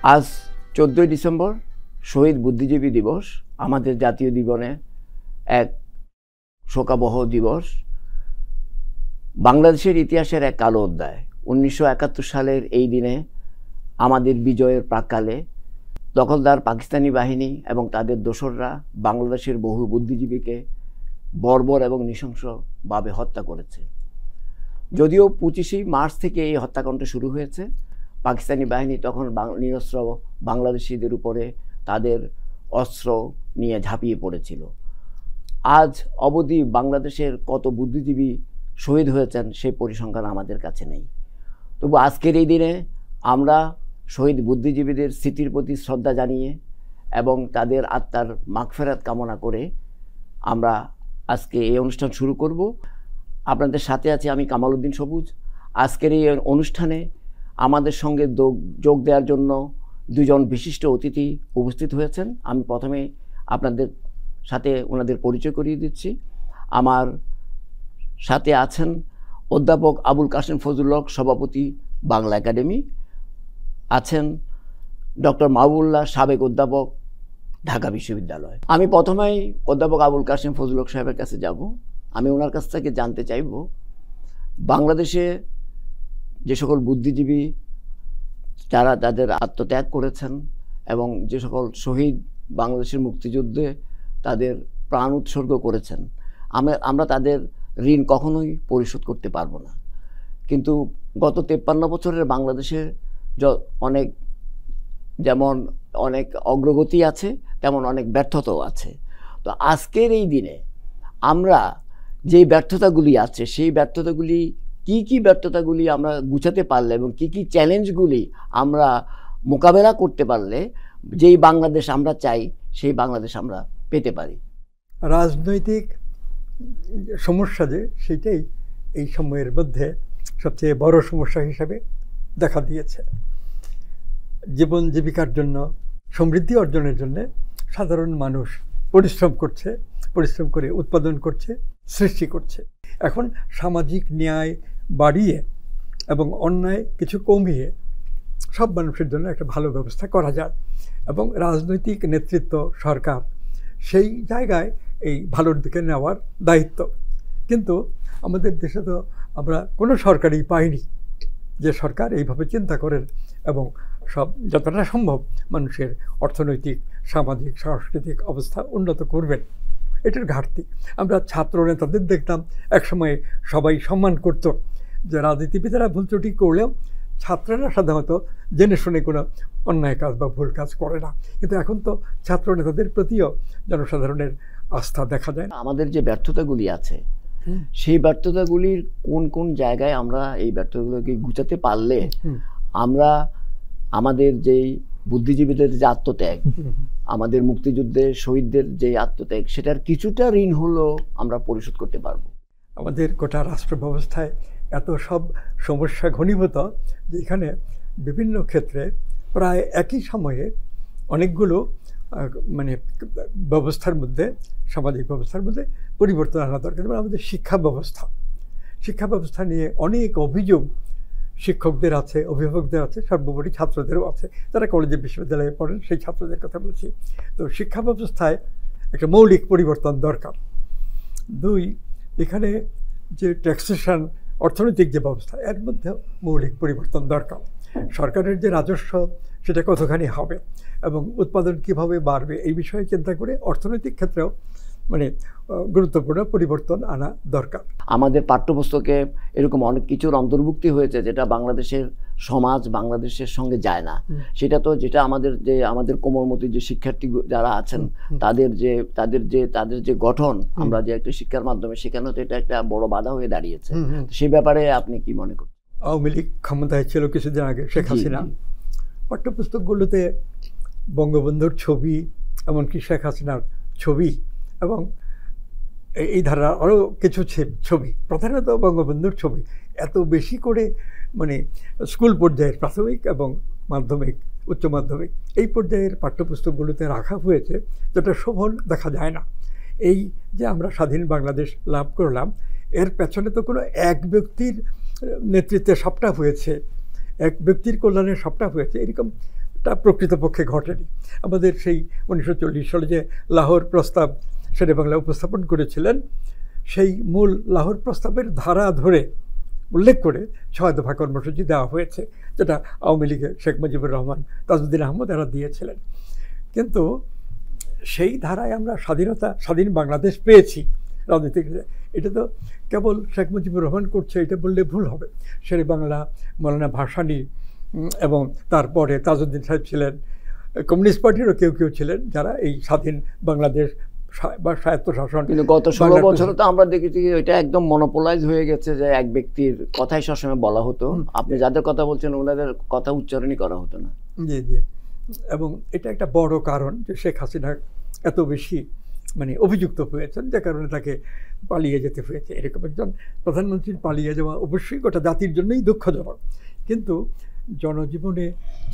আজ 14ই ডিসেম্বর শহীদ বুদ্ধিজীবী দিবস, আমাদের জাতীয় জীবনে এক শোকাবহ দিবস। বাংলাদেশের ইতিহাসের এক কালো অধ্যায়। 1971 সালের এই দিনে আমাদের বিজয়ের প্রাক্কালে দখলদার পাকিস্তানি বাহিনী এবং তাদের দোসররা বাংলাদেশের বহু বুদ্ধিজীবীকে বর্বর এবং নৃশংসভাবে হত্যা করেছে। যদিও 25 মার্চ থেকে এই হত্যাকাণ্ড শুরু হয়েছে, পাকিস্তানি বাহিনী তখন নিরস্ত্র বাংলাদেশিদের উপরে তাদের অস্ত্র নিয়ে ঝাঁপিয়ে পড়েছিল। আজ অবধি বাংলাদেশের কত বুদ্ধিজীবী শহীদ হয়েছেন সেই পরিসংখ্যান আমাদের কাছে নেই। তবু আজকের এই দিনে আমরা শহীদ বুদ্ধিজীবীদের স্মৃতির প্রতি শ্রদ্ধা জানিয়ে এবং তাদের আত্মার মাগফিরাত কামনা করে আমরা আজকে এই অনুষ্ঠান শুরু করব। আপনাদের সাথে আছি আমি কামাল উদ্দিন সবুজ। আজকের এই অনুষ্ঠানে আমাদের সঙ্গে যোগ দেওয়ার জন্য দুজন বিশিষ্ট অতিথি উপস্থিত হয়েছেন। আমি প্রথমে আপনাদের সাথে ওনাদের পরিচয় করিয়ে দিচ্ছি। আমার সাথে আছেন অধ্যাপক আবুল কাশেম ফজলুল হক, সভাপতি বাংলা একাডেমি। আছেন ডক্টর মাহবুবুল্লাহ, সাবেক অধ্যাপক, ঢাকা বিশ্ববিদ্যালয়। আমি প্রথমেই অধ্যাপক আবুল কাশেম ফজলুল হক সাহেবের কাছে যাব। আমি ওনার কাছ থেকে জানতে চাইব, বাংলাদেশে যে সকল বুদ্ধিজীবী যারা তাদের আত্মত্যাগ করেছেন এবং যে সকল শহীদ বাংলাদেশের মুক্তিযুদ্ধে তাদের প্রাণ উৎসর্গ করেছেন, আমরা তাদের ঋণ কখনোই পরিশোধ করতে পারবো না। কিন্তু গত 53 বছরের বাংলাদেশের যেমন অনেক অগ্রগতি আছে, তেমন অনেক ব্যর্থতাও আছে। তো আজকের এই দিনে আমরা যেই ব্যর্থতাগুলি আছে, সেই ব্যর্থতাগুলি কি ব্যর্থতাগুলি আমরা গুছাতে পারলে এবং কি চ্যালেঞ্জগুলি আমরা মোকাবেলা করতে পারলে যেই বাংলাদেশ আমরা চাই সেই বাংলাদেশ আমরা পেতে পারি। রাজনৈতিক সমস্যা যে সেটাই এই সময়ের মধ্যে সবচেয়ে বড় সমস্যা হিসাবে দেখা দিয়েছে। জীবন জীবিকার জন্য, সমৃদ্ধি অর্জনের জন্য সাধারণ মানুষ পরিশ্রম করে উৎপাদন করছে, সৃষ্টি করছে। এখন সামাজিক ন্যায় বাড়িয়ে এবং অন্যায় কিছু কমিয়ে সব মানুষের জন্য একটা ভালো ব্যবস্থা করা যায় এবং রাজনৈতিক নেতৃত্ব, সরকার সেই জায়গায় এই ভালোর দিকে নেওয়ার দায়িত্ব। কিন্তু আমাদের দেশে তো আমরা কোনো সরকারই পাইনি যে সরকার এইভাবে চিন্তা করেন এবং সব যতটা সম্ভব মানুষের অর্থনৈতিক, সামাজিক, সাংস্কৃতিক অবস্থা উন্নত করবেন। এটার ঘাটতি। আমরা ছাত্র নেতাদের দেখতাম একসময় সবাই সম্মান করত, যে রাজনীতিবিদেরা ভুল ত্রুটি করলেও ছাত্ররা সাধারণত জেনে শুনে কোনো অন্যায় কাজ বা ভুল কাজ করে না। কিন্তু এখন তো ছাত্র নেতাদের প্রতিও জনসাধারণের আস্থা দেখা যায়। আমাদের যে ব্যর্থতাগুলি আছে, সেই ব্যর্থতাগুলির কোন জায়গায় আমরা এই ব্যর্থতাগুলোকে গুছাতে পারলে আমরা আমাদের যেই বুদ্ধিজীবীদের যে আত্মত্যাগ, আমাদের মুক্তিযুদ্ধের শহীদদের যে আত্মত্যাগ, সেটার কিছুটা ঋণ হলেও আমরা পরিশোধ করতে পারবো। আমাদের গোটা রাষ্ট্র ব্যবস্থায় এত সব সমস্যা ঘনীভূত যে এখানে বিভিন্ন ক্ষেত্রে প্রায় একই সময়ে অনেকগুলো ব্যবস্থার মধ্যে, সামাজিক ব্যবস্থার মধ্যে পরিবর্তন আনা দরকার। যেমন আমাদের শিক্ষা ব্যবস্থা নিয়ে অনেক অভিযোগ শিক্ষকদের আছে, অভিভাবকদের আছে, সর্বোপরি ছাত্রদেরও আছে, যারা কলেজে বিশ্ববিদ্যালয়ে পড়েন সেই ছাত্রদের কথা বলছি। তো শিক্ষা ব্যবস্থায় একটা মৌলিক পরিবর্তন দরকার। 2, এখানে যে ট্যাক্সেশন, অর্থনৈতিক যে ব্যবস্থা, এর মধ্যেও মৌলিক পরিবর্তন দরকার। সরকারের যে রাজস্ব সেটা কতখানি হবে এবং উৎপাদন কিভাবে বাড়বে এই বিষয়ে চিন্তা করে অর্থনৈতিক ক্ষেত্রেও গুরুত্বপূর্ণ পরিবর্তন আনা দরকার। আমাদের পাঠ্যপুস্তকে এরকম অনেক কিছুর অন্তর্ভুক্তি হয়েছে যেটা বাংলাদেশের সমাজ, বাংলাদেশের সঙ্গে যায় না। সেটা তো যেটা আমাদের কোমলমতি যে শিক্ষার্থী যারা আছেন তাদের যে গঠন, আমরা যে একটা শিক্ষার মাধ্যমে সেখানেও তো এটা একটা বড় বাধা হয়ে দাঁড়িয়েছে। সেই ব্যাপারে আপনি কি মনে করেন? আওয়ামী লীগ ক্ষমতায় ছিল কিছুদিন আগে, শেখ হাসিনা পাঠ্যপুস্তকগুলোতে বঙ্গবন্ধুর ছবি, এমনকি শেখ হাসিনার ছবি এবং এই ধারা আরও কিছু ছবি, প্রধানত বঙ্গবন্ধুর ছবি এত বেশি করে স্কুল পর্যায়ের, প্রাথমিক এবং মাধ্যমিক, উচ্চ মাধ্যমিক এই পর্যায়ের পাঠ্যপুস্তকগুলোতে রাখা হয়েছে, যেটা শোভন দেখা যায় না। এই যে আমরা স্বাধীন বাংলাদেশ লাভ করলাম, এর পেছনে তো কোনো এক ব্যক্তির নেতৃত্বে সবটা হয়েছে, এক ব্যক্তির কল্যাণে সবটা হয়েছে এরকম তা প্রকৃতপক্ষে ঘটেনি। আমাদের সেই 1940 সালে যে লাহোর প্রস্তাব শেরে বাংলা উপস্থাপন করেছিলেন, সেই মূল লাহোর প্রস্তাবের ধারা ধরে উল্লেখ করে 6 দফা কর্মসূচি দেওয়া হয়েছে, যেটা আওয়ামী লীগের শেখ মুজিবুর রহমান, তাজউদ্দিন আহমদ এরা দিয়েছিলেন। কিন্তু সেই ধারায় আমরা স্বাধীন বাংলাদেশ পেয়েছি রাজনৈতিক। এটা তো কেবল শেখ মুজিবুর রহমান করছে এটা বললে ভুল হবে। শেরে বাংলা, মৌলানা ভাসানী এবং তারপরে তাজউদ্দিন সাহেব ছিলেন, কমিউনিস্ট পার্টিরও কেউ কেউ ছিলেন যারা এই স্বাধীন বাংলাদেশ বা স্বায়ত্তশাসন। কিন্তু গত 16 বছরে তো আমরা দেখেছি এটা একদম মনোপোলাইজ হয়ে গেছে, যে এক ব্যক্তির কথাই সবসময় বলা হতো, আপনি যাদের কথা বলছেন ওনাদের কথা উচ্চারণই করা হতো না। জি জি। এবং এটা একটা বড় কারণ যে শেখ হাসিনা এত বেশি অভিযুক্ত হয়েছেন, যে কারণে তাকে পালিয়ে যেতে হয়েছে। এরকম একজন প্রধানমন্ত্রীর পালিয়ে যাওয়া অবশ্যই গোটা জাতির জন্যই দুঃখজনক। কিন্তু জনজীবনে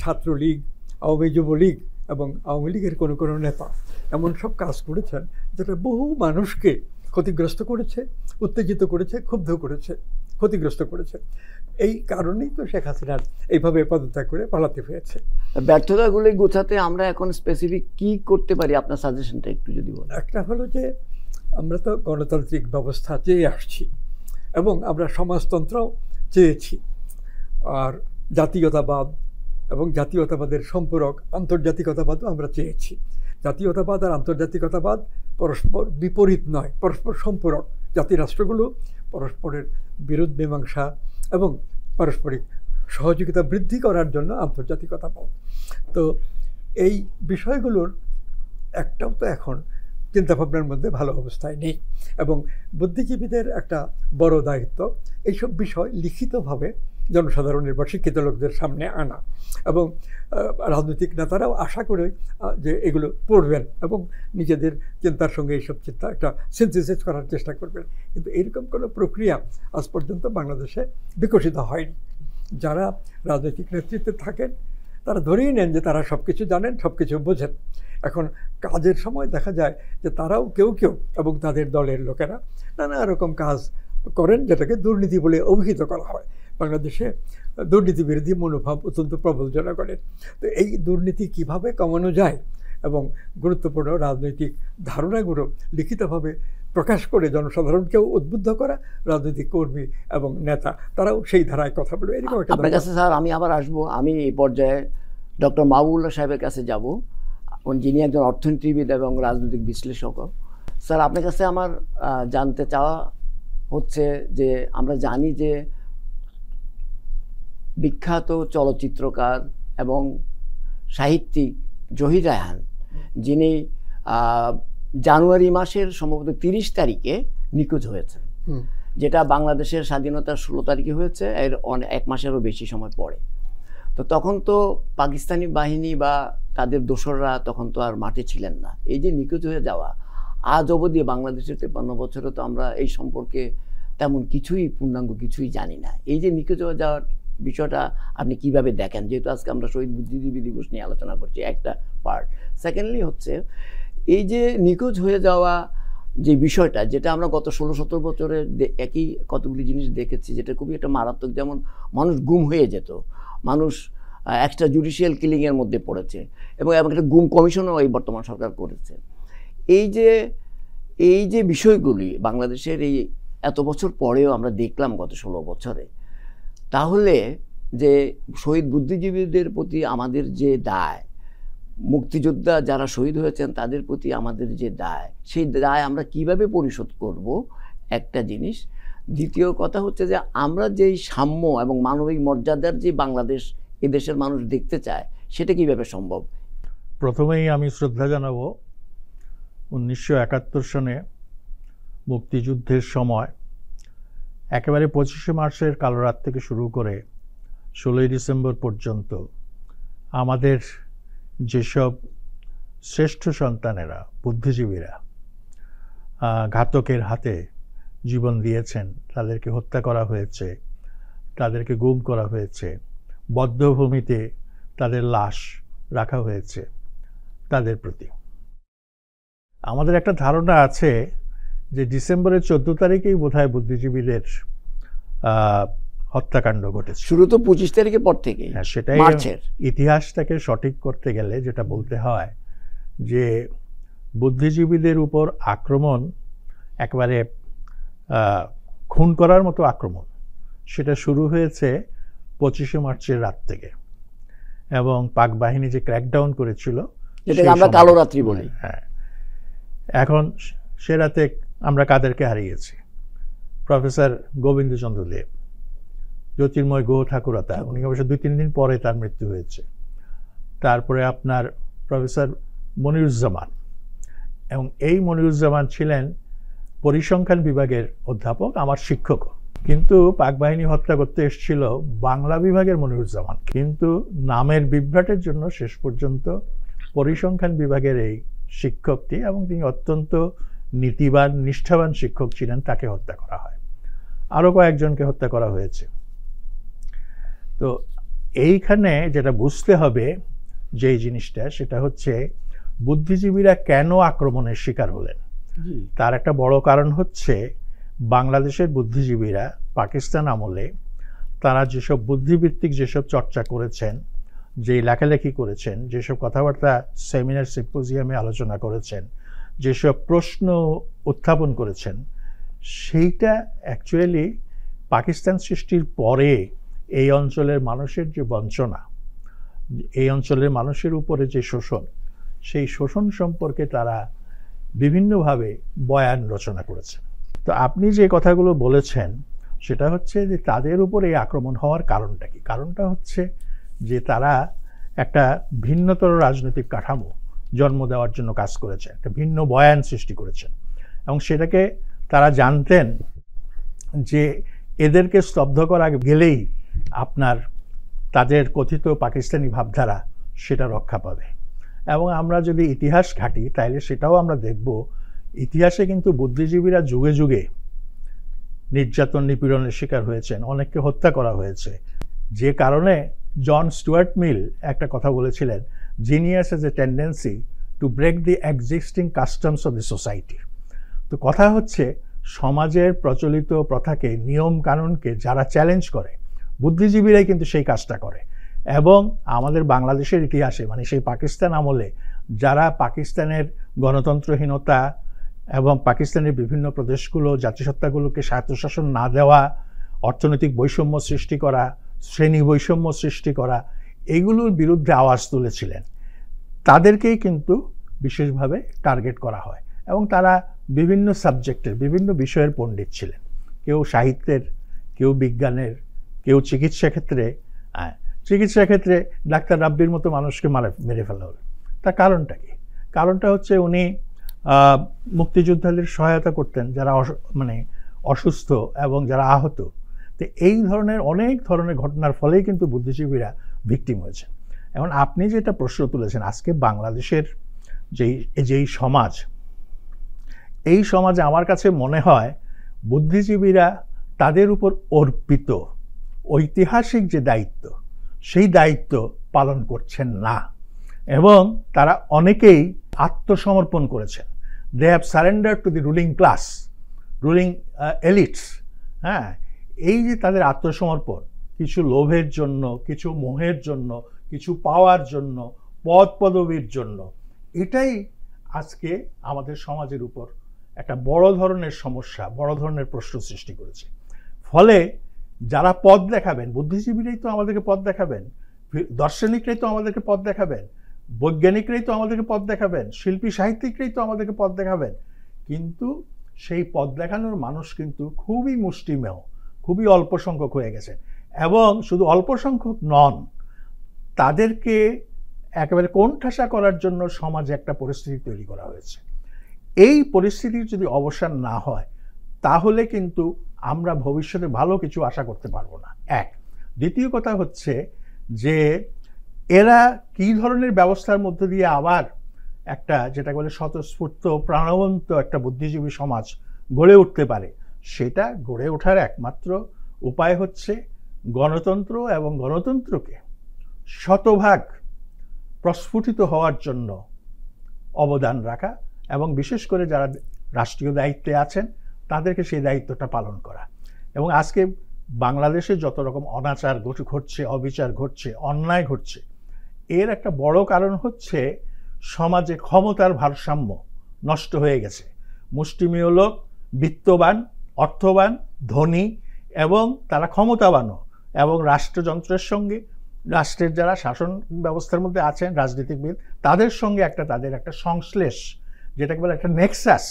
ছাত্রলীগ, আওয়ামী যুবলীগ এবং আওয়ামী লীগের কোনো কোনো নেতা এমন সব কাজ করেছেন যেটা বহু মানুষকে ক্ষতিগ্রস্ত করেছে, উত্তেজিত করেছে, ক্ষুব্ধ করেছে, ক্ষতিগ্রস্ত করেছে। এই কারণেই তো শেখ হাসিনার এইভাবে পদত্যাগ করে পালাতে হয়েছে। ব্যর্থতাগুলি গোছাতে আমরা এখন স্পেসিফিক কি করতে পারি, আপনার সাজেশনটা একটু যদি বলেন। একটা হলো যে আমরা তো গণতান্ত্রিক ব্যবস্থা চেয়ে আসছি এবং আমরা সমাজতন্ত্রও চেয়েছি, আর জাতীয়তাবাদ এবং জাতীয়তাবাদের সম্পূরক আন্তর্জাতিকতাবাদও আমরা চেয়েছি। জাতীয়তাবাদ আর আন্তর্জাতিকতাবাদ পরস্পর বিপরীত নয়, পরস্পর সম্পূরক। জাতিরাষ্ট্রগুলো পরস্পরের বিরোধ মীমাংসা এবং পারস্পরিক সহযোগিতা বৃদ্ধি করার জন্য আন্তর্জাতিকতাবাদ। তো এই বিষয়গুলোর একটাও তো এখন চিন্তাভাবনার মধ্যে ভালো অবস্থায় নেই। এবং বুদ্ধিজীবীদের একটা বড় দায়িত্ব এইসব বিষয় লিখিতভাবে জনসাধারণের বা শিক্ষিত লোকদের সামনে আনা, এবং রাজনৈতিক নেতারাও আশা করে যে এগুলো পড়বেন এবং নিজেদের চিন্তার সঙ্গে এইসব চিন্তা একটা সিনথেসিস করার চেষ্টা করবেন। কিন্তু এরকম কোনো প্রক্রিয়া আজ পর্যন্ত বাংলাদেশে বিকশিত হয়নি। যারা রাজনৈতিক নেতৃত্বে থাকেন তারা ধরেই নেন যে তারা সব কিছু জানেন, সব কিছু বোঝেন। এখন কাজের সময় দেখা যায় যে তারাও কেউ কেউ এবং তাদের দলের লোকেরা নানা রকম কাজ করেন যেটাকে দুর্নীতি বলে অভিহিত করা হয়। বাংলাদেশে দুর্নীতি বিরোধী মনোভাব অত্যন্ত প্রবল জনগণের। তো এই দুর্নীতি কিভাবে কমানো যায় এবং গুরুত্বপূর্ণ রাজনৈতিক ধারণাগুলো লিখিতভাবে প্রকাশ করে জনসাধারণকেও উদ্বুদ্ধ করা, রাজনৈতিক কর্মী এবং নেতা তারাও সেই ধারায় কথা বলবে। এরকম একটা আপনার কাছে স্যার আমি আবার আসবো, আমি এই পর্যায়ে ডক্টর মাহবুবুল্লাহ সাহেবের কাছে যাব, যিনি একজন অর্থনীতিবিদ এবং রাজনৈতিক বিশ্লেষকও। স্যার আপনার কাছে আমার জানতে চাওয়া হচ্ছে যে আমরা জানি যে বিখ্যাত চলচ্চিত্রকার এবং সাহিত্যিক জহির রায়হান, যিনি জানুয়ারি মাসের সম্ভবত 30 তারিখে নিখোঁজ হয়েছে, যেটা বাংলাদেশের স্বাধীনতার 16 তারিখে হয়েছে, এর 1 মাসেরও বেশি সময় পরে। তো তখন তো পাকিস্তানি বাহিনী বা তাদের দোসররা তখন তো আর মাঠে ছিলেন না। এই যে নিখোঁজ হয়ে যাওয়া, আজ অবধি বাংলাদেশের 53 বছরে তো আমরা এই সম্পর্কে তেমন কিছুই পূর্ণাঙ্গ কিছুই জানি না। এই যে নিখোঁজ হয়ে যাওয়ার বিষয়টা আপনি কিভাবে দেখেন, যেহেতু আজকে আমরা শহীদ বুদ্ধিজীবী দিবস নিয়ে আলোচনা করছি, একটা পার্ট। সেকেন্ডলি হচ্ছে এই যে নিখোঁজ হয়ে যাওয়া যে বিষয়টা, যেটা আমরা গত 16-17 বছরে একই কতগুলি জিনিস দেখেছি, যেটা খুবই একটা মারাত্মক। যেমন মানুষ গুম হয়ে যেত, মানুষ এক্সট্রা জুডিশিয়াল কিলিংয়ের মধ্যে পড়েছে, এবং একটা গুম কমিশনও এই বর্তমান সরকার করেছে। এই যে বিষয়গুলি বাংলাদেশের এই এত বছর পরেও আমরা দেখলাম গত 16 বছরে, তাহলে যে শহীদ বুদ্ধিজীবীদের প্রতি আমাদের যে দায়, মুক্তিযোদ্ধা যারা শহীদ হয়েছেন তাদের প্রতি আমাদের যে দায়, সেই দায় আমরা কিভাবে পরিশোধ করব, একটা জিনিস। দ্বিতীয় কথা হচ্ছে যে আমরা যেই সাম্য এবং মানবিক মর্যাদার যে বাংলাদেশ এদেশের মানুষ দেখতে চায়, সেটা কিভাবে সম্ভব? প্রথমেই আমি শ্রদ্ধা জানাবো 1971 সনে মুক্তিযুদ্ধের সময় একেবারে 25শে মার্চের কালো রাত থেকে শুরু করে 16ই ডিসেম্বর পর্যন্ত আমাদের যেসব শ্রেষ্ঠ সন্তানেরা, বুদ্ধিজীবীরা ঘাতকের হাতে জীবন দিয়েছেন, তাদেরকে হত্যা করা হয়েছে, তাদেরকে গুম করা হয়েছে, বধ্যভূমিতে তাদের লাশ রাখা হয়েছে, তাদের প্রতি আমাদের একটা ধারণা আছে যে ডিসেম্বরের 14 তারিখেই বোধহয় বুদ্ধিজীবীদের হত্যাকাণ্ড ঘটেছে। শুরু তো 25 তারিখের পর থেকে, হ্যাঁ, সেটাই মার্চের। ইতিহাসটাকে সঠিক করতে গেলে যেটা বলতে হয় যে বুদ্ধিজীবীদের উপর আক্রমণ একেবারে খুন করার মতো আক্রমণ, সেটা শুরু হয়েছে 25শে মার্চের রাত থেকে, এবং পাক বাহিনী যে ক্র্যাকডাউন করেছিল, যেটাকে আমরা কালো রাত্রি বলি। হ্যাঁ, এখন সে রাতে আমরা কাদেরকে হারিয়েছি? প্রফেসর গোবিন্দচন্দ্র দেব, জ্যোতির্ময় গুহ ঠাকুরতা, উনি অবশ্য 2-3 দিন পরে তার মৃত্যু হয়েছে। তারপরে আপনার প্রফেসর মনিরুজ্জামান, এবং এই মনিরুজ্জামান ছিলেন পরিসংখ্যান বিভাগের অধ্যাপক, আমার শিক্ষক। কিন্তু পাক বাহিনী হত্যা করতে এসেছিল বাংলা বিভাগের মনিরুজ্জামান, কিন্তু নামের বিভ্রাটের জন্য শেষ পর্যন্ত পরিসংখ্যান বিভাগের এই শিক্ষকটি, এবং তিনি অত্যন্ত নীতিবান নিষ্ঠাবান শিক্ষক ছিলেন, তাকে হত্যা করা হয়। আরও কয়েকজনকে হত্যা করা হয়েছে। তো এইখানে যেটা বুঝতে হবে যেই জিনিসটা, সেটা হচ্ছে বুদ্ধিজীবীরা কেন আক্রমণের শিকার হলেন। তার একটা বড় কারণ হচ্ছে বাংলাদেশের বুদ্ধিজীবীরা পাকিস্তান আমলে তারা যেসব বুদ্ধিভিত্তিক যেসব চর্চা করেছেন, যেই লেখালেখি করেছেন, যেসব কথাবার্তা সেমিনার সিম্পোজিয়ামে আলোচনা করেছেন, যেসব প্রশ্ন উত্থাপন করেছেন, সেইটা অ্যাকচুয়ালি পাকিস্তান সৃষ্টির পরে এই অঞ্চলের মানুষের যে বঞ্চনা, এই অঞ্চলের মানুষের উপরে যে শোষণ, সেই শোষণ সম্পর্কে তারা বিভিন্নভাবে বয়ান রচনা করেছে। তো আপনি যে কথাগুলো বলেছেন সেটা হচ্ছে যে তাদের উপর এই আক্রমণ হওয়ার কারণটা কি? কারণটা হচ্ছে যে তারা একটা ভিন্নতর রাজনৈতিক কাঠামো জন্ম দেওয়ার জন্য কাজ করেছে, একটা ভিন্ন বয়ান সৃষ্টি করেছেন, এবং সেটাকে তারা জানতেন যে এদেরকে স্তব্ধ করা গেলেই আপনার তাদের কথিত পাকিস্তানি ভাবধারা সেটা রক্ষা পাবে। এবং আমরা যদি ইতিহাস ঘাঁটি তাইলে সেটাও আমরা দেখব, ইতিহাসে কিন্তু বুদ্ধিজীবীরা যুগে যুগে নির্যাতন নিপীড়নের শিকার হয়েছেন, অনেককে হত্যা করা হয়েছে। যে কারণে জন স্টুয়ার্ট মিল একটা কথা বলেছিলেন, genius has a tendency to break the existing customs of the society. তো কথা হচ্ছে সমাজের প্রচলিত প্রথাকে, নিয়ম কানুনকে যারা চ্যালেঞ্জ করে, বুদ্ধিজীবীরাই কিন্তু সেই কাজটা করে। এবং আমাদের বাংলাদেশের ইতিহাসে, মানে সেই পাকিস্তান আমলে যারা পাকিস্তানের গণতন্ত্রহীনতা এবং পাকিস্তানের বিভিন্ন প্রদেশগুলো, জাতিসত্তাগুলোকে স্বায়ত্তশাসন না দেওয়া, অর্থনৈতিক বৈষম্য সৃষ্টি করা, শ্রেণী বৈষম্য সৃষ্টি করা, এইগুলোর বিরুদ্ধে আওয়াজ তুলেছিলেন, তাদেরকেই কিন্তু বিশেষভাবে টার্গেট করা হয়। এবং তারা বিভিন্ন সাবজেক্টের, বিভিন্ন বিষয়ের পণ্ডিত ছিলেন, কেউ সাহিত্যের, কেউ বিজ্ঞানের, কেউ চিকিৎসা ক্ষেত্রে। চিকিৎসা ক্ষেত্রে ডাক্তার রাব্বির মতো মানুষকে মেরে ফেলা হলো। তার কারণটা কি? কারণটা হচ্ছে উনি মুক্তিযোদ্ধাদের সহায়তা করতেন যারা মানে অসুস্থ এবং যারা আহত। তো এই ধরনের অনেক ধরনের ঘটনার ফলেই কিন্তু বুদ্ধিজীবীরা ভিকটিম হয়েছে। এখন আপনি যেটা প্রশ্ন তুলেছেন, আজকে বাংলাদেশের যেই সমাজ, এই সমাজে আমার কাছে মনে হয় বুদ্ধিজীবীরা তাদের উপর অর্পিত ঐতিহাসিক যে দায়িত্ব, সেই দায়িত্ব পালন করছেন না, এবং তারা অনেকেই আত্মসমর্পণ করেছেন। They have surrender to the ruling class, ruling elites. হ্যাঁ, এই যে তাদের আত্মসমর্পণ, কিছু লোভের জন্য, কিছু মোহের জন্য, কিছু পাওয়ার জন্য, পদ পদবীর জন্য, এটাই আজকে আমাদের সমাজের উপর একটা বড় ধরনের সমস্যা, বড় ধরনের প্রশ্ন সৃষ্টি করেছে। ফলে যারা পদ দেখাবেন, বুদ্ধিজীবীরাই তো আমাদেরকে পদ দেখাবেন, দার্শনিকরাই তো আমাদেরকে পদ দেখাবেন, বৈজ্ঞানিকরাই তো আমাদেরকে পদ দেখাবেন, শিল্পী সাহিত্যিকরাই তো আমাদেরকে পদ দেখাবেন, কিন্তু সেই পদ দেখানোর মানুষ কিন্তু খুবই মুষ্টিমেয়, খুবই অল্প সংখ্যক হয়ে গেছে। এবং শুধু অল্প সংখ্যক নন, তাদেরকে একেবারে কোণঠাসা করার জন্য সমাজে একটা পরিস্থিতি তৈরি করা হয়েছে। এই পরিস্থিতির যদি অবসান না হয়, তাহলে কিন্তু আমরা ভবিষ্যতে ভালো কিছু আশা করতে পারবো না। এক। দ্বিতীয় কথা হচ্ছে যে এরা কী ধরনের ব্যবস্থার মধ্য দিয়ে আবার একটা, যেটা বলে স্বতঃস্ফূর্ত প্রাণবন্ত একটা বুদ্ধিজীবী সমাজ গড়ে উঠতে পারে, সেটা গড়ে ওঠার একমাত্র উপায় হচ্ছে গণতন্ত্র, এবং গণতন্ত্রকে শতভাগ প্রস্ফুটিত হওয়ার জন্য অবদান রাখা, এবং বিশেষ করে যারা রাষ্ট্রীয় দায়িত্বে আছেন তাদেরকে সেই দায়িত্বটা পালন করা। এবং আজকে বাংলাদেশে যত রকম অনাচার ঘটছে, অবিচার ঘটছে, অন্যায় ঘটছে, এর একটা বড় কারণ হচ্ছে সমাজে ক্ষমতার ভারসাম্য নষ্ট হয়ে গেছে। মুষ্টিমেয় লোক, বিত্তবান, অর্থবান, ধনী এবং তারা ক্ষমতাবানও, এবং রাষ্ট্রযন্ত্রের সঙ্গে, রাষ্ট্রের যারা শাসন ব্যবস্থার মধ্যে আছেন রাজনীতিবিদ, তাদের সঙ্গে তাদের একটা সংশ্লেষ, যেটাকে বলে একটা নেক্সাস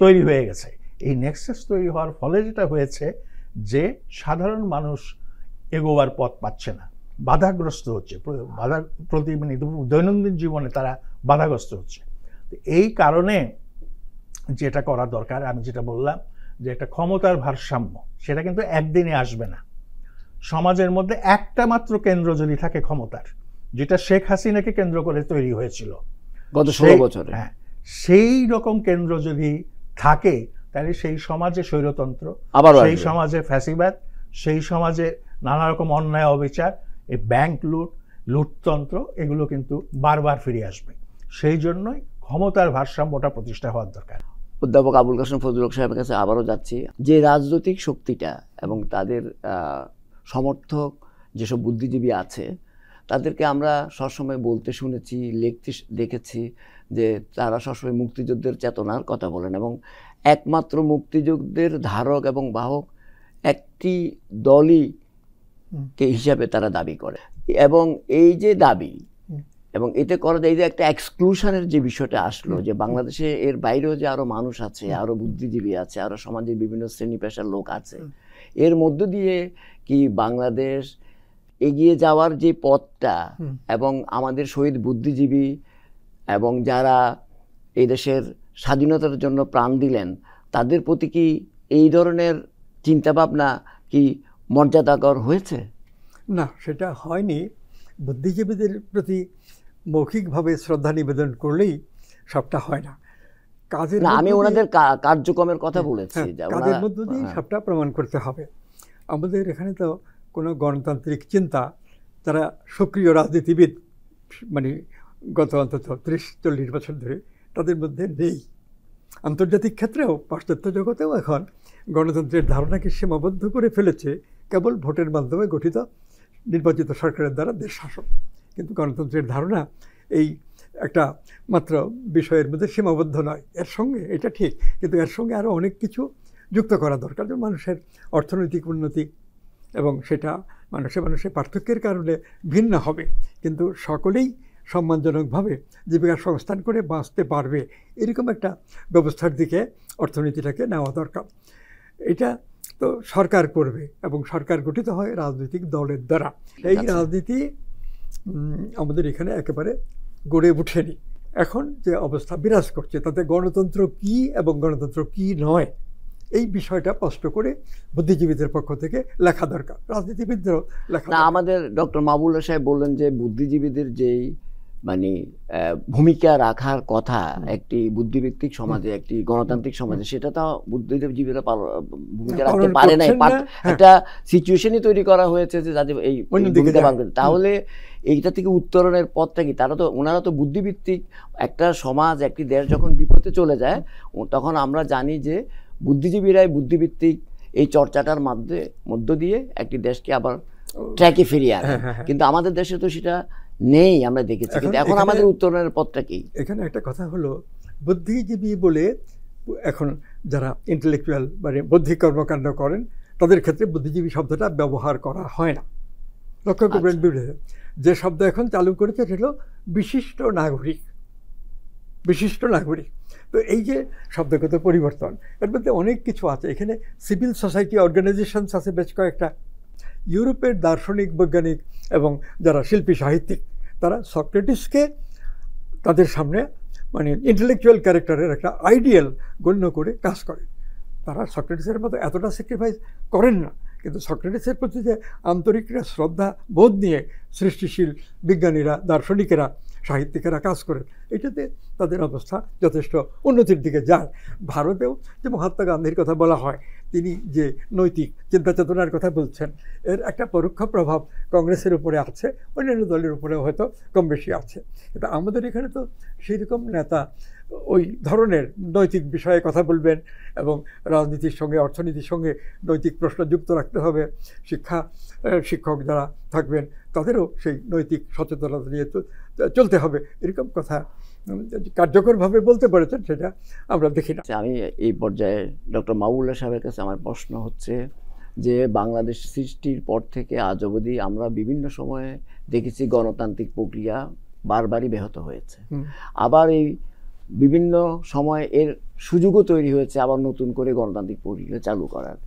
তৈরি হয়ে গেছে। এই নেক্সাস তৈরি হওয়ার ফলে যেটা হয়েছে যে সাধারণ মানুষ এগোবার পথ পাচ্ছে না, বাধাগ্রস্ত হচ্ছে, মানে দৈনন্দিন জীবনে তারা বাধাগ্রস্ত হচ্ছে। এই কারণে যেটা করা দরকার, আমি যেটা বললাম যে একটা ক্ষমতার ভারসাম্য, সেটা কিন্তু একদিনে আসবে না। সমাজের মধ্যে একটা মাত্র কেন্দ্র যদি থাকে ক্ষমতার, যেটা শেখ হাসিনাকে কেন্দ্র করে তৈরি হয়েছিল গত 16 বছরে, হ্যাঁ, সেই রকম কেন্দ্র যদি থাকে তাহলে সেই সমাজে স্বৈরতন্ত্র, সেই সমাজে ফ্যাসিবাদ, সেই সমাজে নানা রকম অন্যায় অবিচার, এই ব্যাংক লুটতন্ত্র, এগুলো কিন্তু বারবার ফিরে আসবে। সেই জন্যই ক্ষমতার ভারসাম্যটা প্রতিষ্ঠা হওয়ার দরকার। অধ্যাপক আবুল কাশেম ফজলুল হক সাহেবের কাছে আবারও যাচ্ছি। যে রাজনৈতিক শক্তিটা এবং তাদের সমর্থক যেসব বুদ্ধিজীবী আছে, তাদেরকে আমরা সবসময় বলতে শুনেছি, লিখতে দেখেছি যে তারা সবসময় মুক্তিযুদ্ধের চেতনার কথা বলেন এবং একমাত্র মুক্তিযুদ্ধের ধারক এবং বাহক একটি দলই হিসাবে তারা দাবি করে। এবং এই যে দাবি এবং এতে করা যায় যে একটা এক্সক্লুশনের যে বিষয়টা আসলো, যে বাংলাদেশে এর বাইরেও যে আরো মানুষ আছে, আরো বুদ্ধিজীবী আছে, আরো সমাজের বিভিন্ন শ্রেণী পেশার লোক আছে, এর মধ্য দিয়ে কি বাংলাদেশ এগিয়ে যাওয়ার যে পথটা এবং আমাদের শহীদ বুদ্ধিজীবী এবং যারা এই দেশের স্বাধীনতার জন্য প্রাণ দিলেন, তাদের প্রতি কি এই ধরনের চিন্তাভাবনা কি মর্যাদাকর হয়েছে? না, সেটা হয়নি। বুদ্ধিজীবীদের প্রতি মৌখিকভাবে শ্রদ্ধা নিবেদন করলেই সবটা হয় না। কাজের, আমি ওনাদের কার্যক্রমের কথা বলেছি, কাজের মধ্য দিয়ে সবটা প্রমাণ করতে হবে। আমাদের এখানে তো কোনো গণতান্ত্রিক চিন্তা, তারা সক্রিয় রাজনীতিবিদ, মানে গত অন্তত 30-40 বছর ধরে তাদের মধ্যে নেই। আন্তর্জাতিক ক্ষেত্রেও, পাশ্চাত্য জগতেও এখন গণতন্ত্রের ধারণাকে সীমাবদ্ধ করে ফেলেছে কেবল ভোটের মাধ্যমে গঠিত নির্বাচিত সরকারের দ্বারা দেশ শাসন। কিন্তু গণতন্ত্রের ধারণা এই একটা মাত্র বিষয়ের মধ্যে সীমাবদ্ধ নয়। এর সঙ্গে এটা ঠিক, কিন্তু এর সঙ্গে আরও অনেক কিছু যুক্ত করা দরকার। যে মানুষের অর্থনৈতিক উন্নতি, এবং সেটা মানুষের পার্থক্যের কারণে ভিন্ন হবে, কিন্তু সকলেই সম্মানজনকভাবে জীবিকা সংস্থান করে বাঁচতে পারবে, এরকম একটা ব্যবস্থার দিকে অর্থনীতিটাকে নেওয়া দরকার। এটা তো সরকার করবে, এবং সরকার গঠিত হয় রাজনৈতিক দলের দ্বারা। এই রাজনীতি আমাদের এখানে একেবারে গড়ে ওঠেনি। এখন যে অবস্থা বিরাজ করছে, তাতে গণতন্ত্র কী এবং গণতন্ত্র কী নয়, এই বিষয়টা স্পষ্ট করে বুদ্ধিজীবীদের পক্ষ থেকে লেখা দরকার, রাজনীতিবিদদেরও লেখা। আমাদের ডক্টর মাহবুব সাহেব বললেন যে বুদ্ধিজীবীদের যেই মানে ভূমিকা রাখার কথা একটি বুদ্ধিভিত্তিক সমাজে, একটি গণতান্ত্রিক সমাজে, সেটা তো বুদ্ধিজীবীরা ভূমিকা রাখতে পারে নাই। একটা সিচুয়েশনই তৈরি করা হয়েছে যে যাতে এই ভূমিকা পালন করে। তাহলে এইটা থেকে উত্তরণের পথটা কি? ওনারা তো বুদ্ধিভিত্তিক একটা সমাজ, একটি দেশ যখন বিপদে চলে যায়, তখন আমরা জানি যে বুদ্ধিজীবীরাই বুদ্ধিভিত্তিক এই চর্চাটার মধ্য দিয়ে একটি দেশকে আবার ট্র্যাকে ফিরিয়ে আনে। কিন্তু আমাদের দেশে তো সেটা নেই, আমরা দেখেছি। কিন্তু এখন আমাদের উত্তরণের পথটা কি? এখানে একটা কথা হলো, বুদ্ধিজীবী বলে এখন যারা ইন্টেলেকচুয়াল মানে বৌদ্ধিক কর্মকাণ্ড করেন, তাদের ক্ষেত্রে বুদ্ধিজীবী শব্দটা ব্যবহার করা হয় না। লক্ষ্য করবেন, যে শব্দ এখন চালু করেছে সেটা হলো বিশিষ্ট নাগরিক। বিশিষ্ট নাগরিক, তো এই যে শব্দগত পরিবর্তন, এর মধ্যে অনেক কিছু আছে। এখানে সিভিল সোসাইটি অর্গানাইজেশনস আছে বেশ কয়েকটা। ইউরোপের দার্শনিক, বৈজ্ঞানিক এবং যারা শিল্পী সাহিত্যিক, তারা সক্রেটিসকে তাদের সামনে মানে ইন্টেলেকচুয়াল ক্যারেক্টারের একটা আইডিয়াল গণ্য করে কাজ করে। তারা সক্রেটিসের মতো এতটা স্যাক্রিফাইস করেন না, কিন্তু সক্রেটিসের প্রতি যে আন্তরিক শ্রদ্ধা বোধ নিয়ে সৃষ্টিশীল বিজ্ঞানীরা, দার্শনিকেরা, সাহিত্যিকেরা কাজ করেন, এটাতে তাদের অবস্থা যথেষ্ট উন্নতির দিকে যায়। ভারতেও যে মহাত্মা গান্ধীর কথা বলা হয়, তিনি যে নৈতিক চিন্তা চেতনার কথা বলছেন, এর একটা পরোক্ষ প্রভাব কংগ্রেসের উপরে আছে, অন্যান্য দলের উপরেও হয়তো কম বেশি আছে। কিন্তু আমাদের এখানে তো সেইরকম নেতা ওই ধরনের নৈতিক বিষয়ে কথা বলবেন এবং রাজনীতির সঙ্গে অর্থনীতির সঙ্গে নৈতিক প্রশ্ন যুক্ত রাখতে হবে। শিক্ষক যারা থাকবেন তাদেরও সেই নৈতিক সচেতনতা নিয়ে চলতে হবে, এরকম কথা কার্যকরভাবে বলতে পেরেছেন সেটা আমরা দেখি না। আমি এই পর্যায়ে ডক্টর মাহবুবুল্লাহ সাহেবের কাছে আমার প্রশ্ন হচ্ছে যে বাংলাদেশ সৃষ্টির পর থেকে আজ অবধি আমরা বিভিন্ন সময়ে দেখেছি গণতান্ত্রিক প্রক্রিয়া বারবারই ব্যাহত হয়েছে, আবার এই বিভিন্ন সময় এর সুযোগও তৈরি হয়েছে আবার নতুন করে গণতান্ত্রিক প্রক্রিয়া চালু করার।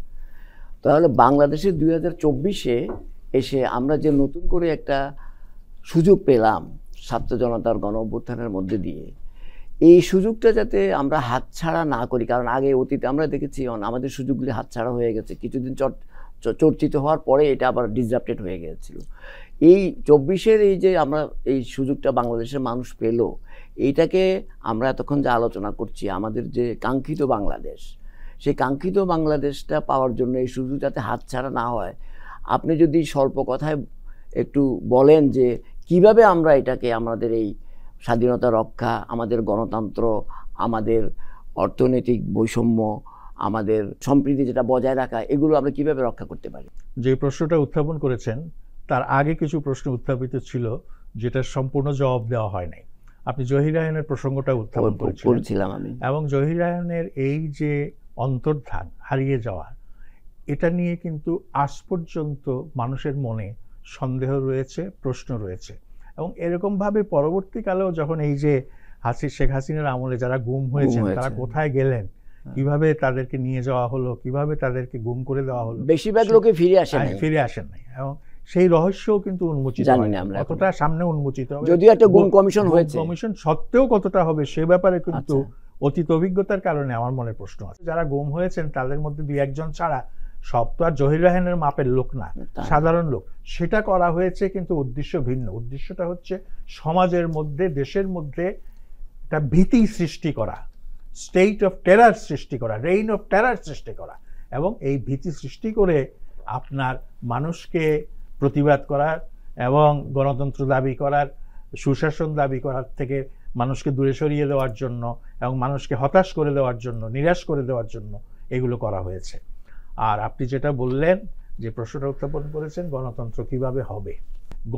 তাহলে বাংলাদেশের 2024-এ এসে আমরা যে নতুন করে একটা সুযোগ পেলাম ছাত্র জনতার গণ অভ্যুত্থানের মধ্যে দিয়ে, এই সুযোগটা যাতে আমরা হাতছাড়া না করি, কারণ আগে অতীতে আমরা দেখেছি আমাদের সুযোগগুলি হাতছাড়া হয়ে গেছে, কিছুদিন চর্চিত হওয়ার পরে এটা আবার ডিসরাপ্টেড হয়ে গিয়েছিল। এই 24-এর এই যে আমরা এই সুযোগটা বাংলাদেশের মানুষ পেল, এইটাকে আমরা এতক্ষণ যে আলোচনা করছি আমাদের যে কাঙ্ক্ষিত বাংলাদেশ, সেই কাঙ্ক্ষিত বাংলাদেশটা পাওয়ার জন্য এই সুযোগ যাতে হাতছাড়া না হয়, আপনি যদি স্বল্প কথায় একটু বলেন যে কিভাবে আমরা এটাকে আমাদের এই স্বাধীনতা রক্ষা, আমাদের গণতন্ত্র, আমাদের অর্থনৈতিক বৈষম্য, আমাদের সম্প্রীতি যেটা বজায় রাখা, এগুলো আমরা কিভাবে রক্ষা করতে পারি? যে প্রশ্নটা উত্থাপন করেছেন তার আগে কিছু প্রশ্ন উত্থাপিত ছিল যেটা সম্পূর্ণ জবাব দেওয়া হয় নাই। আপনি জহির রায়হানের প্রসঙ্গটা উত্থাপন করেছিলেন আমি, এবং জহির রায়হানের এই যে অন্তর্ধান হারিয়ে যাওয়া, এটা নিয়ে কিন্তু আজ পর্যন্ত মানুষের মনে সন্দেহ রয়েছে, প্রশ্ন রয়েছে। এবং এরকমভাবে পরবর্তীকালেও যখন এই যে শেখ হাসিনার আমলে যারা গুম হয়েছেন তারা কোথায় গেলেন, কিভাবে তাদেরকে নিয়ে যাওয়া হলো, কিভাবে তাদেরকে গুম করে দেওয়া হলো, বেশিরভাগ লোকে ফিরে আসেন নাই এবং সেই রহস্যও কিন্তু উন্মোচিত হয়নি, কতটা সামনে উন্মোচিত হবে, যদিও একটা গুম কমিশন হয়েছে, কমিশন সত্ত্বেও কতটা হবে সে ব্যাপারে কিন্তু অতীত অভিজ্ঞতার কারণে আমার মনে প্রশ্ন আছে। যারা গুম হয়েছেন তাদের মধ্যে 2-1 ছাড়া সব তো আর জহির রায়হানের মাপের লোক না, সাধারণ লোক। সেটা করা হয়েছে কিন্তু উদ্দেশ্য ভিন্ন। উদ্দেশ্যটা হচ্ছে সমাজের মধ্যে, দেশের মধ্যে একটা ভীতি সৃষ্টি করা, স্টেট অফ টেরার সৃষ্টি করা, রেইন অফ টেরার সৃষ্টি করা, এবং এই ভীতি সৃষ্টি করে আপনার মানুষকে প্রতিবাদ করার এবং গণতন্ত্র দাবি করার, সুশাসন দাবি করার থেকে মানুষকে দূরে সরিয়ে দেওয়ার জন্য এবং মানুষকে হতাশ করে দেওয়ার জন্য, নিরাশ করে দেওয়ার জন্য এগুলো করা হয়েছে। আর আপনি যেটা বললেন, যে প্রশ্নটা উত্থাপন করেছেন, গণতন্ত্র কিভাবে হবে,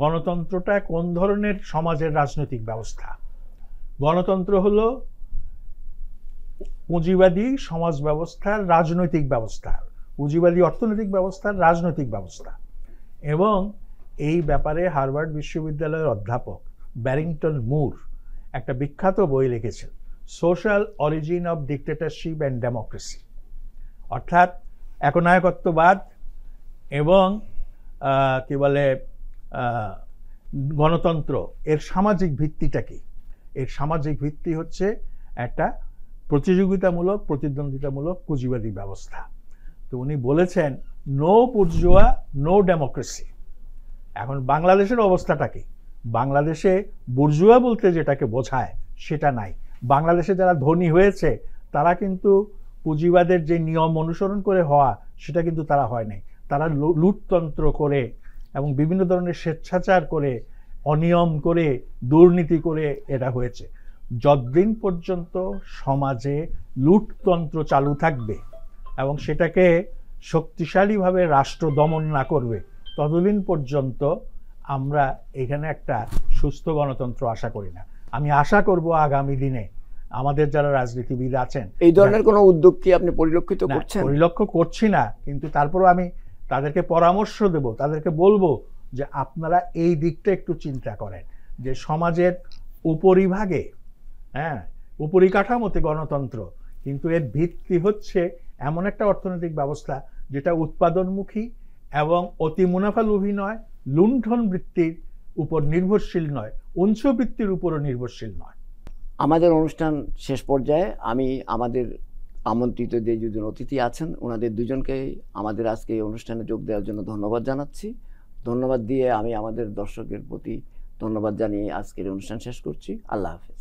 গণতন্ত্রটা কোন ধরনের সমাজের রাজনৈতিক ব্যবস্থা? গণতন্ত্র হলো পুঁজিবাদী সমাজ ব্যবস্থার রাজনৈতিক ব্যবস্থা, পুঁজিবাদী অর্থনৈতিক ব্যবস্থার রাজনৈতিক ব্যবস্থা। এবং এই ব্যাপারে হার্ভার্ড বিশ্ববিদ্যালয়ের অধ্যাপক ব্যারিংটন মুর একটা বিখ্যাত বই লিখেছেন, social origin of dictatorship and democracy. অর্থাৎ একনায়কত্ববাদ এবং কি বলে গণতন্ত্র, এর সামাজিক ভিত্তিটা কি? এর সামাজিক ভিত্তি হচ্ছে একটা প্রতিযোগিতামূলক, প্রতিদ্বন্দ্বিতামূলক পুঁজিবাদী ব্যবস্থা। তো উনি বলেছেন নো বুর্জোয়া নো ডেমোক্রেসি। এখন বাংলাদেশের অবস্থাটা কি? বাংলাদেশে বুর্জোয়া বলতে যেটাকে বোঝায় সেটা নাই। বাংলাদেশে যারা ধনী হয়েছে তারা কিন্তু পুঁজিবাদের যে নিয়ম অনুসরণ করে হওয়া, সেটা কিন্তু তারা হয় নাই। তারা লুটতন্ত্র করে এবং বিভিন্ন ধরনের স্বেচ্ছাচার করে, অনিয়ম করে, দুর্নীতি করে এটা হয়েছে। যতদিন পর্যন্ত সমাজে লুটতন্ত্র চালু থাকবে এবং সেটাকে শক্তিশালীভাবে রাষ্ট্র দমন না করবে, ততদিন পর্যন্ত আমরা এখানে একটা সুস্থ গণতন্ত্র আশা করি না। আমি আশা করব আগামী দিনে আমাদের যারা রাজনীতিবিদ আছেন, এই ধরনের কোনো উদ্যোগ কি আপনি পরিলক্ষিত করছেন? পরিলক্ষ্য করছি না, কিন্তু তারপরও আমি তাদেরকে পরামর্শ দেব, তাদেরকে বলবো যে আপনারা এই দিকটা একটু চিন্তা করেন, যে সমাজের উপরিভাগে, উপরিকাঠামোতে গণতন্ত্র, কিন্তু এর ভিত্তি হচ্ছে এমন একটা অর্থনৈতিক ব্যবস্থা যেটা উৎপাদনমুখী এবং অতি মুনাফালোভী নয়, লুণ্ঠন বৃত্তির উপর নির্ভরশীল নয়, উৎসবৃত্তির উপরও নির্ভরশীল নয়। আমাদের অনুষ্ঠান শেষ পর্যায়ে আমি আমাদের আমন্ত্রিত যে দুজন অতিথি আছেন ওনাদের দুজনকে আমাদের আজকে এই অনুষ্ঠানে যোগ দেওয়ার জন্য ধন্যবাদ জানাচ্ছি। ধন্যবাদ দিয়ে আমি আমাদের দর্শকের প্রতি ধন্যবাদ জানিয়ে আজকের অনুষ্ঠান শেষ করছি। আল্লাহ হাফেজ।